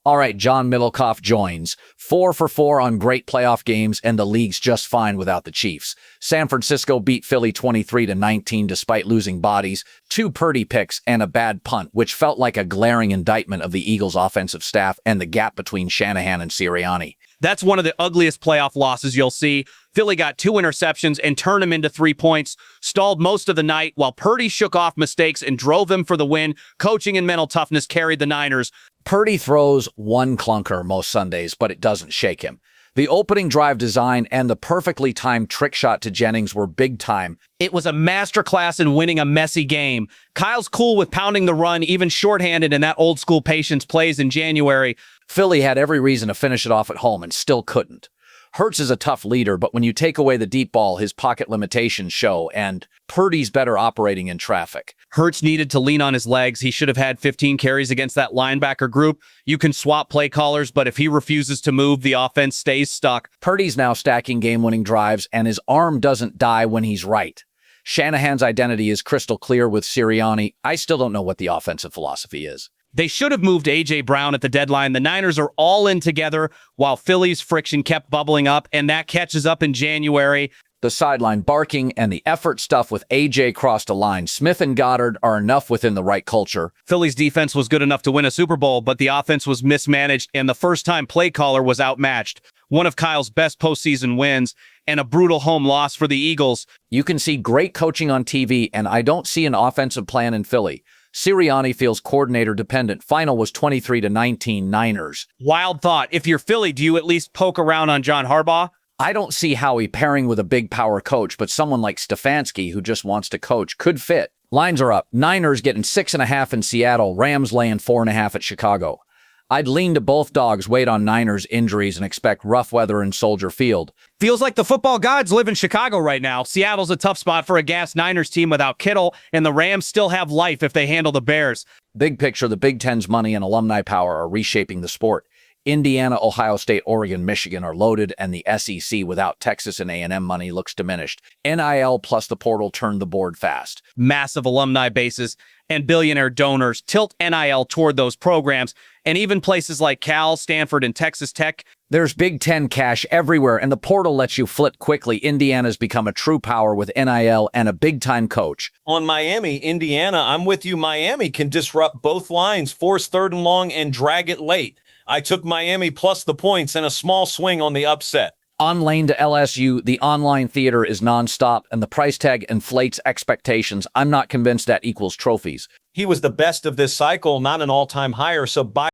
All right, John Middlecoff joins. 4 for 4 on great playoff games, and the league's just fine without the Chiefs. San Francisco beat Philly 23-19 despite losing bodies, 2 Purdy picks, and a bad punt, which felt like a glaring indictment of the Eagles' offensive staff and the gap between Shanahan and Sirianni. That's one of the ugliest playoff losses you'll see. Philly got 2 interceptions and turned them into 3 points, stalled most of the night while Purdy shook off mistakes and drove them for the win. Coaching and mental toughness carried the Niners. Purdy throws one clunker most Sundays, but it doesn't shake him. The opening drive design and the perfectly timed trick shot to Jennings were big time. It was a masterclass in winning a messy game. Kyle's cool with pounding the run, even shorthanded in that old school patience plays in January. Philly had every reason to finish it off at home and still couldn't. Hurts is a tough leader, but when you take away the deep ball, his pocket limitations show, and Purdy's better operating in traffic. Hurts needed to lean on his legs. He should have had 15 carries against that linebacker group. You can swap play callers, but if he refuses to move, the offense stays stuck. Purdy's now stacking game-winning drives, and his arm doesn't die when he's right. Shanahan's identity is crystal clear with Sirianni. I still don't know what the offensive philosophy is. They should have moved A.J. Brown at the deadline. The Niners are all in together while Philly's friction kept bubbling up, and that catches up in January. The sideline barking and the effort stuff with A.J. crossed a line. Smith and Goddard are enough within the right culture. Philly's defense was good enough to win a Super Bowl, but the offense was mismanaged, and the first-time play caller was outmatched. One of Kyle's best postseason wins, and a brutal home loss for the Eagles. You can see great coaching on TV, and I don't see an offensive plan in Philly. Sirianni feels coordinator dependent. Final was 23-19 Niners. Wild thought. If you're Philly, do you at least poke around on John Harbaugh? I don't see Howie pairing with a big power coach, but someone like Stefanski, who just wants to coach, could fit. Lines are up. Niners getting 6.5 in Seattle. Rams laying 4.5 at Chicago. I'd lean to both dogs, wait on Niners injuries, and expect rough weather in Soldier Field. Feels like the football gods live in Chicago right now. Seattle's a tough spot for a gassed Niners team without Kittle, and the Rams still have life if they handle the Bears. Big picture, the Big Ten's money and alumni power are reshaping the sport. Indiana, Ohio State, Oregon, Michigan are loaded, and the SEC without Texas and A&M money looks diminished. NIL plus the portal turned the board fast. Massive alumni bases and billionaire donors tilt NIL toward those programs, and even places like Cal, Stanford, and Texas Tech. There's Big Ten cash everywhere, and the portal lets you flip quickly. Indiana's become a true power with NIL and a big-time coach. On Miami, Indiana, I'm with you. Miami can disrupt both lines, force 3rd and long, and drag it late. I took Miami plus the points and a small swing on the upset. On lane to LSU, the online theater is nonstop, and the price tag inflates expectations. I'm not convinced that equals trophies. He was the best of this cycle, not an all-time higher, so buy